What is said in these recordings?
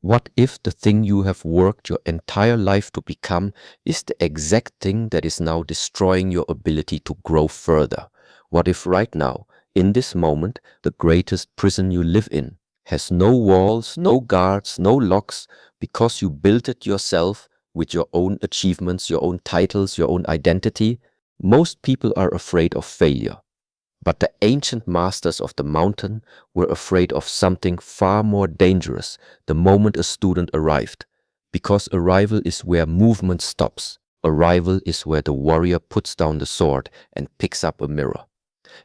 What if the thing you have worked your entire life to become is the exact thing that is now destroying your ability to grow further? What if right now, in this moment, the greatest prison you live in has no walls, no guards, no locks, because you built it yourself with your own achievements, your own titles, your own identity? Most people are afraid of failure. But the ancient masters of the mountain were afraid of something far more dangerous the moment a student arrived, because arrival is where movement stops. Arrival is where the warrior puts down the sword and picks up a mirror.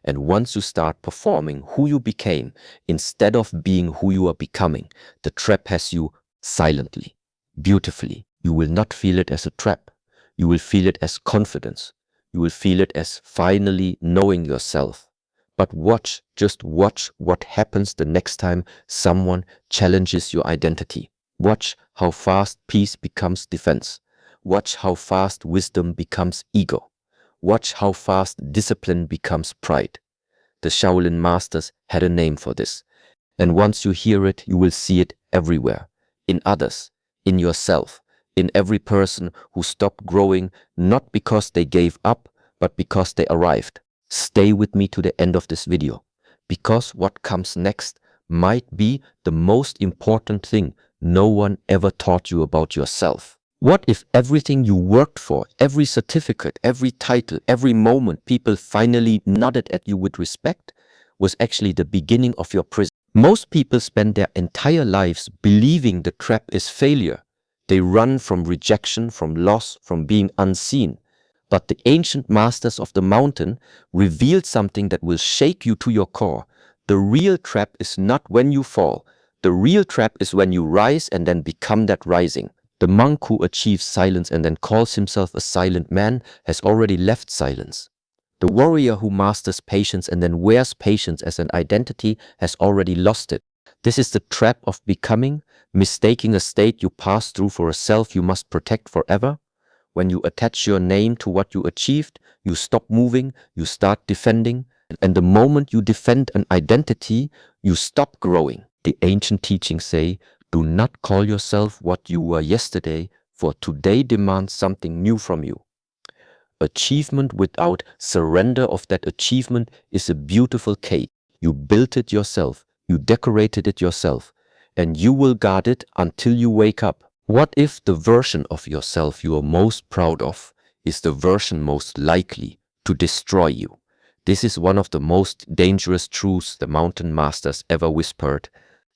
And once you start performing who you became instead of being who you are becoming, the trap has you silently, beautifully. You will not feel it as a trap. You will feel it as confidence. You will feel it as finally knowing yourself. But watch, just watch what happens the next time someone challenges your identity. Watch how fast peace becomes defense. Watch how fast wisdom becomes ego. Watch how fast discipline becomes pride. The Shaolin masters had a name for this. And once you hear it, you will see it everywhere. In others, in yourself, in every person who stopped growing, not because they gave up, but because they arrived. Stay with me to the end of this video, because what comes next might be the most important thing no one ever taught you about yourself. What if everything you worked for, every certificate, every title, every moment people finally nodded at you with respect, was actually the beginning of your prison? Most people spend their entire lives believing the trap is failure. They run from rejection, from loss, from being unseen. But the ancient masters of the mountain revealed something that will shake you to your core. The real trap is not when you fall. The real trap is when you rise and then become that rising. The monk who achieves silence and then calls himself a silent man has already left silence. The warrior who masters patience and then wears patience as an identity has already lost it. This is the trap of becoming, mistaking a state you pass through for a self you must protect forever. When you attach your name to what you achieved, you stop moving, you start defending, and the moment you defend an identity, you stop growing. The ancient teachings say, do not call yourself what you were yesterday, for today demands something new from you. Achievement without surrender of that achievement is a beautiful cake. You built it yourself, you decorated it yourself, and you will guard it until you wake up. What if the version of yourself you are most proud of is the version most likely to destroy you? This is one of the most dangerous truths the mountain masters ever whispered.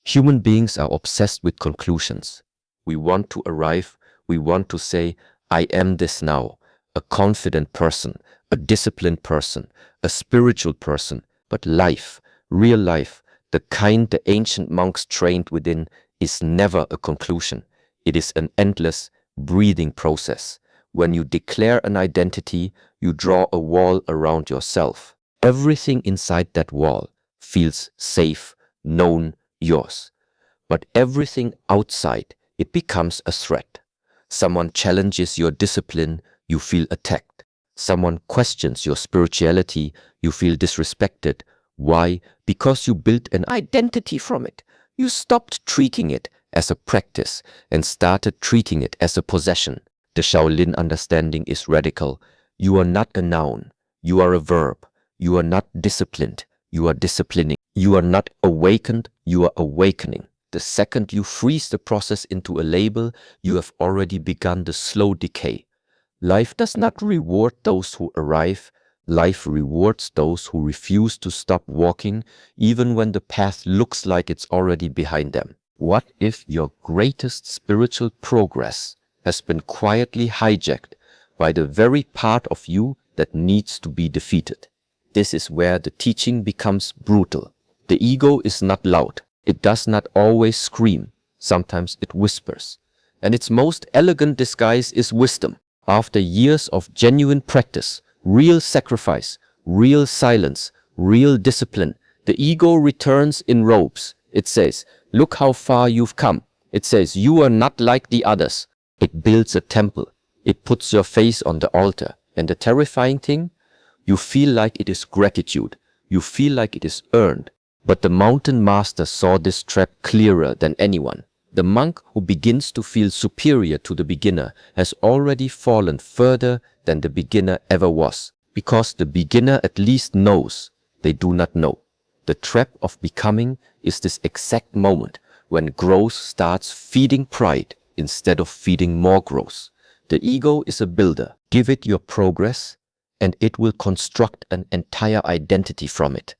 Human beings are obsessed with conclusions. We want to arrive, we want to say, I am this now, a confident person, a disciplined person, a spiritual person. But life, real life, the kind the ancient monks trained within, is never a conclusion. It is an endless, breathing process. When you declare an identity, you draw a wall around yourself. Everything inside that wall feels safe, known, yours. But everything outside, it becomes a threat. Someone challenges your discipline, you feel attacked. Someone questions your spirituality, you feel disrespected. Why? Because you built an identity from it. You stopped treating it as a practice and started treating it as a possession. The Shaolin understanding is radical. You are not a noun. You are a verb. You are not disciplined. You are disciplining. You are not awakened. You are awakening. The second you freeze the process into a label, you have already begun the slow decay. Life does not reward those who arrive. Life rewards those who refuse to stop walking, even when the path looks like it's already behind them. What if your greatest spiritual progress has been quietly hijacked by the very part of you that needs to be defeated? This is where the teaching becomes brutal. The ego is not loud. It does not always scream. Sometimes it whispers. And its most elegant disguise is wisdom. After years of genuine practice, real sacrifice, real silence, real discipline, the ego returns in robes. It says, look how far you've come. It says, you are not like the others. It builds a temple. It puts your face on the altar. And the terrifying thing, you feel like it is gratitude. You feel like it is earned. But the mountain master saw this trap clearer than anyone. The monk who begins to feel superior to the beginner has already fallen further than the beginner ever was, because the beginner at least knows they do not know. The trap of becoming is this exact moment when growth starts feeding pride instead of feeding more growth. The ego is a builder. Give it your progress, and it will construct an entire identity from it.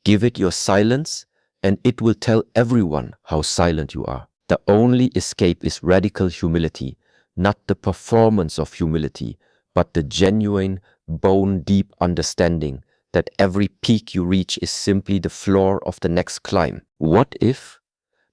Give it your silence, and it will tell everyone how silent you are. The only escape is radical humility, not the performance of humility, but the genuine, bone-deep understanding that every peak you reach is simply the floor of the next climb. What if?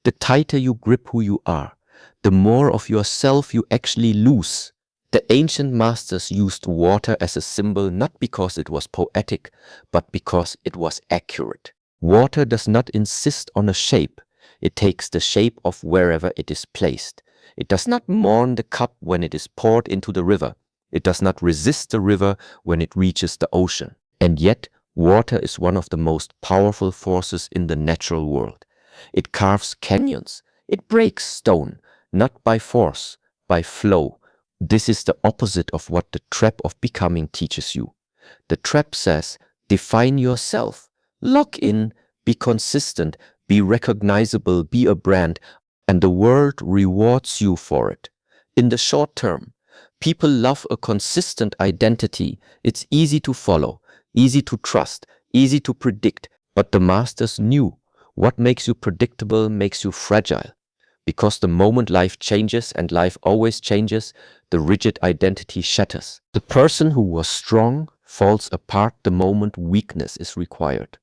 The tighter you grip who you are, the more of yourself you actually lose. The ancient masters used water as a symbol not because it was poetic, but because it was accurate. Water does not insist on a shape. It takes the shape of wherever it is placed. It does not mourn the cup when it is poured into the river. It does not resist the river when it reaches the ocean. And yet, water is one of the most powerful forces in the natural world. It carves canyons. It breaks stone, not by force, by flow. This is the opposite of what the trap of becoming teaches you. The trap says, define yourself, lock in, be consistent, be recognizable, be a brand, and the world rewards you for it. In the short term, people love a consistent identity. It's easy to follow, easy to trust, easy to predict, but the masters knew what makes you predictable makes you fragile. Because the moment life changes, and life always changes, the rigid identity shatters. The person who was strong falls apart the moment weakness is required.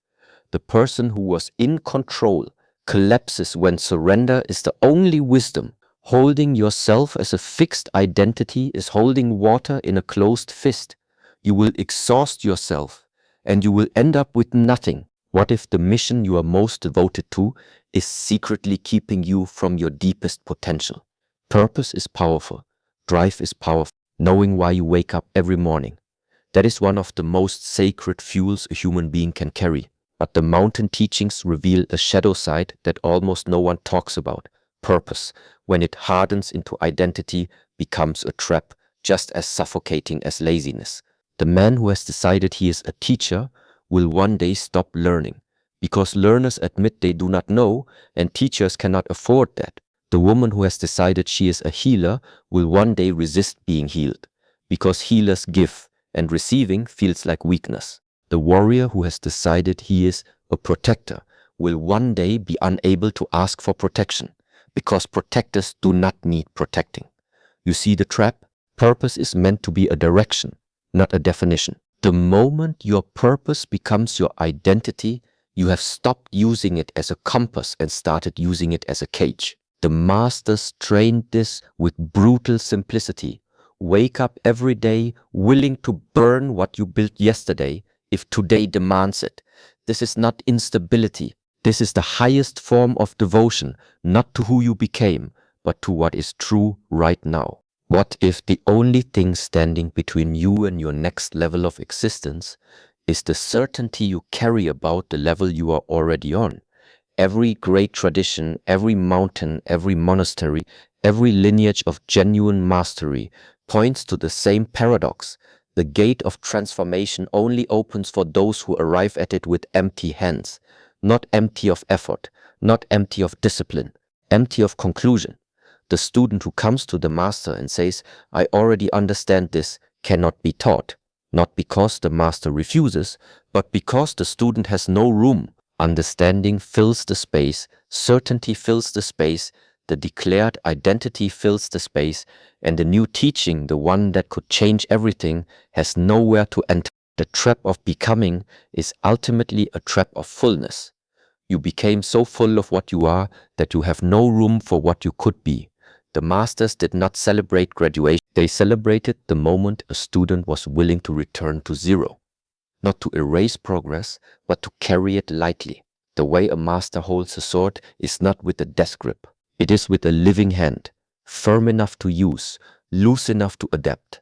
The person who was in control collapses when surrender is the only wisdom. Holding yourself as a fixed identity is holding water in a closed fist. You will exhaust yourself, and you will end up with nothing. What if the mission you are most devoted to is secretly keeping you from your deepest potential? Purpose is powerful. Drive is powerful. Knowing why you wake up every morning. That is one of the most sacred fuels a human being can carry. But the mountain teachings reveal a shadow side that almost no one talks about. Purpose, when it hardens into identity, becomes a trap, just as suffocating as laziness. The man who has decided he is a teacher will one day stop learning, because learners admit they do not know, and teachers cannot afford that. The woman who has decided she is a healer will one day resist being healed, because healers give, and receiving feels like weakness. The warrior who has decided he is a protector will one day be unable to ask for protection, because protectors do not need protecting. You see the trap? Purpose is meant to be a direction, not a definition. The moment your purpose becomes your identity, you have stopped using it as a compass and started using it as a cage. The masters trained this with brutal simplicity. Wake up every day willing to burn what you built yesterday if today demands it. This is not instability. This is the highest form of devotion, not to who you became, but to what is true right now. What if the only thing standing between you and your next level of existence is the certainty you carry about the level you are already on? Every great tradition, every mountain, every monastery, every lineage of genuine mastery points to the same paradox. The gate of transformation only opens for those who arrive at it with empty hands, not empty of effort, not empty of discipline, empty of conclusion. The student who comes to the master and says, I already understand this, cannot be taught, not because the master refuses, but because the student has no room. Understanding fills the space, certainty fills the space, the declared identity fills the space, and the new teaching, the one that could change everything, has nowhere to enter. The trap of becoming is ultimately a trap of fullness. You became so full of what you are that you have no room for what you could be. The masters did not celebrate graduation. They celebrated the moment a student was willing to return to zero. Not to erase progress, but to carry it lightly. The way a master holds a sword is not with a death grip. It is with a living hand, firm enough to use, loose enough to adapt.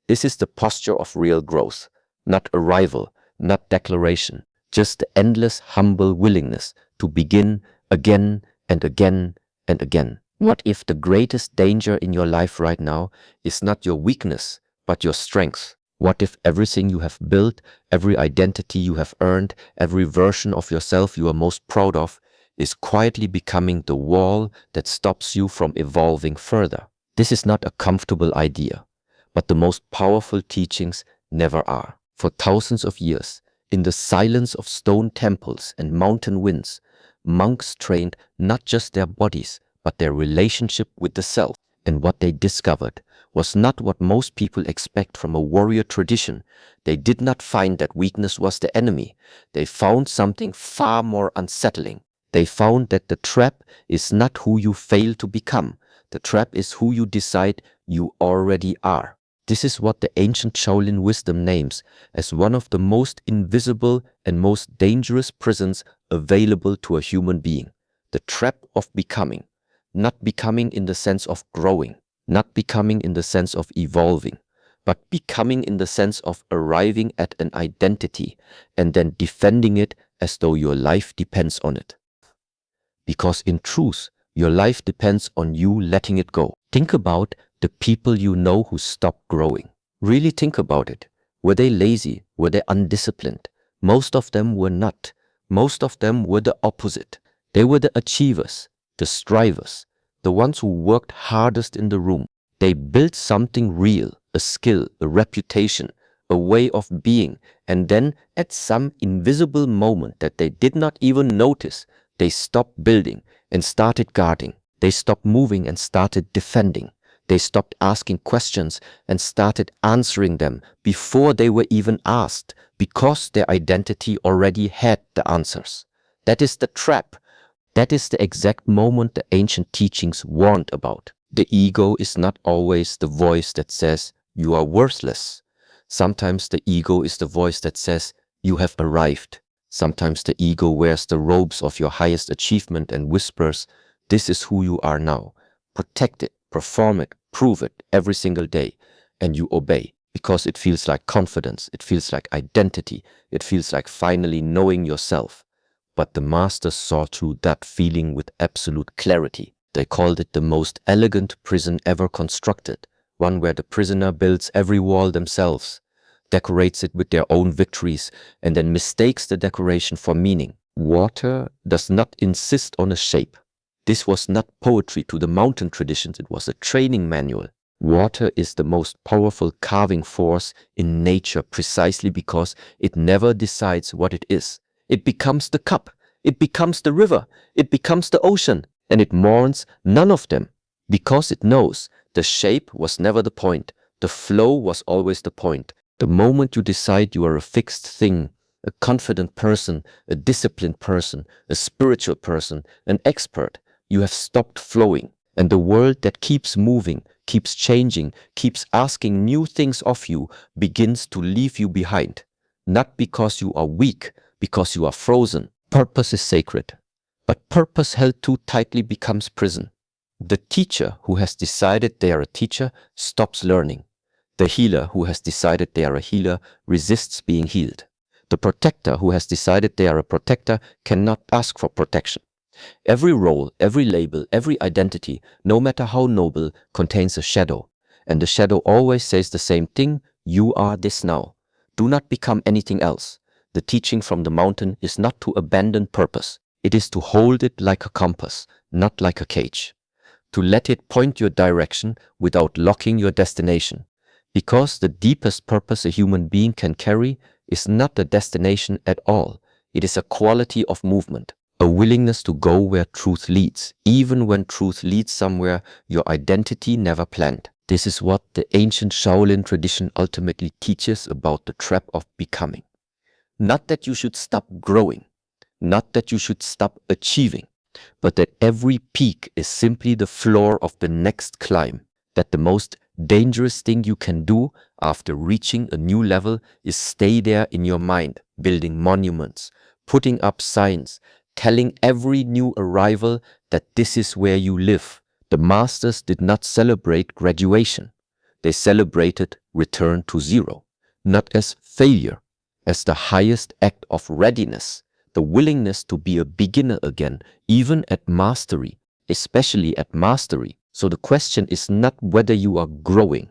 This is the posture of real growth, not arrival, not declaration, just the endless, humble willingness to begin again and again and again. What if the greatest danger in your life right now is not your weakness, but your strength? What if everything you have built, every identity you have earned, every version of yourself you are most proud of, is quietly becoming the wall that stops you from evolving further? This is not a comfortable idea, but the most powerful teachings never are. For thousands of years, in the silence of stone temples and mountain winds, monks trained not just their bodies, but their relationship with the self. And what they discovered was not what most people expect from a warrior tradition. They did not find that weakness was the enemy. They found something far more unsettling. They found that the trap is not who you fail to become. The trap is who you decide you already are. This is what the ancient Shaolin wisdom names as one of the most invisible and most dangerous prisons available to a human being. The trap of becoming. Not becoming in the sense of growing, not becoming in the sense of evolving, but becoming in the sense of arriving at an identity and then defending it as though your life depends on it. Because in truth, your life depends on you letting it go. Think about the people you know who stopped growing. Really think about it. Were they lazy? Were they undisciplined? Most of them were not. Most of them were the opposite. They were the achievers, the strivers, the ones who worked hardest in the room. They built something real, a skill, a reputation, a way of being, and then at some invisible moment that they did not even notice, they stopped building and started guarding. They stopped moving and started defending. They stopped asking questions and started answering them before they were even asked, because their identity already had the answers. That is the trap. That is the exact moment the ancient teachings warned about. The ego is not always the voice that says, you are worthless. Sometimes the ego is the voice that says, you have arrived. Sometimes the ego wears the robes of your highest achievement and whispers, this is who you are now. Protect it, perform it, prove it every single day. And you obey because it feels like confidence, it feels like identity, it feels like finally knowing yourself. But the masters saw through that feeling with absolute clarity. They called it the most elegant prison ever constructed, one where the prisoner builds every wall themselves, decorates it with their own victories, and then mistakes the decoration for meaning. Water does not insist on a shape. This was not poetry to the mountain traditions, it was a training manual. Water is the most powerful carving force in nature precisely because it never decides what it is. It becomes the cup, it becomes the river, it becomes the ocean, and it mourns none of them because it knows the shape was never the point, the flow was always the point. The moment you decide you are a fixed thing, a confident person, a disciplined person, a spiritual person, an expert, you have stopped flowing. And the world that keeps moving, keeps changing, keeps asking new things of you, begins to leave you behind. Not because you are weak, because you are frozen. Purpose is sacred, but purpose held too tightly becomes prison. The teacher who has decided they are a teacher stops learning. The healer who has decided they are a healer resists being healed. The protector who has decided they are a protector cannot ask for protection. Every role, every label, every identity, no matter how noble, contains a shadow. And the shadow always says the same thing, you are this now. Do not become anything else. The teaching from the mountain is not to abandon purpose. It is to hold it like a compass, not like a cage. To let it point your direction without locking your destination. Because the deepest purpose a human being can carry is not the destination at all. It is a quality of movement, a willingness to go where truth leads, even when truth leads somewhere your identity never planned. This is what the ancient Shaolin tradition ultimately teaches about the trap of becoming. Not that you should stop growing, not that you should stop achieving, but that every peak is simply the floor of the next climb, that the most dangerous thing you can do after reaching a new level is stay there in your mind, building monuments, putting up signs, telling every new arrival that this is where you live. The masters did not celebrate graduation. They celebrated return to zero, not as failure, as the highest act of readiness, the willingness to be a beginner again, even at mastery. especially at mastery. So the question is not whether you are growing.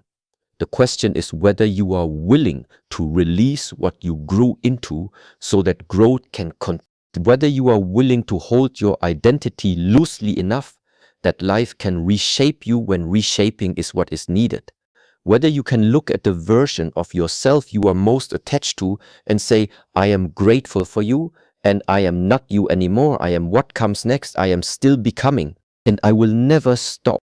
The question is whether you are willing to release what you grew into so that growth can continue. Whether you are willing to hold your identity loosely enough that life can reshape you when reshaping is what is needed. Whether you can look at the version of yourself you are most attached to and say, I am grateful for you and I am not you anymore. I am what comes next. I am still becoming and I will never stop.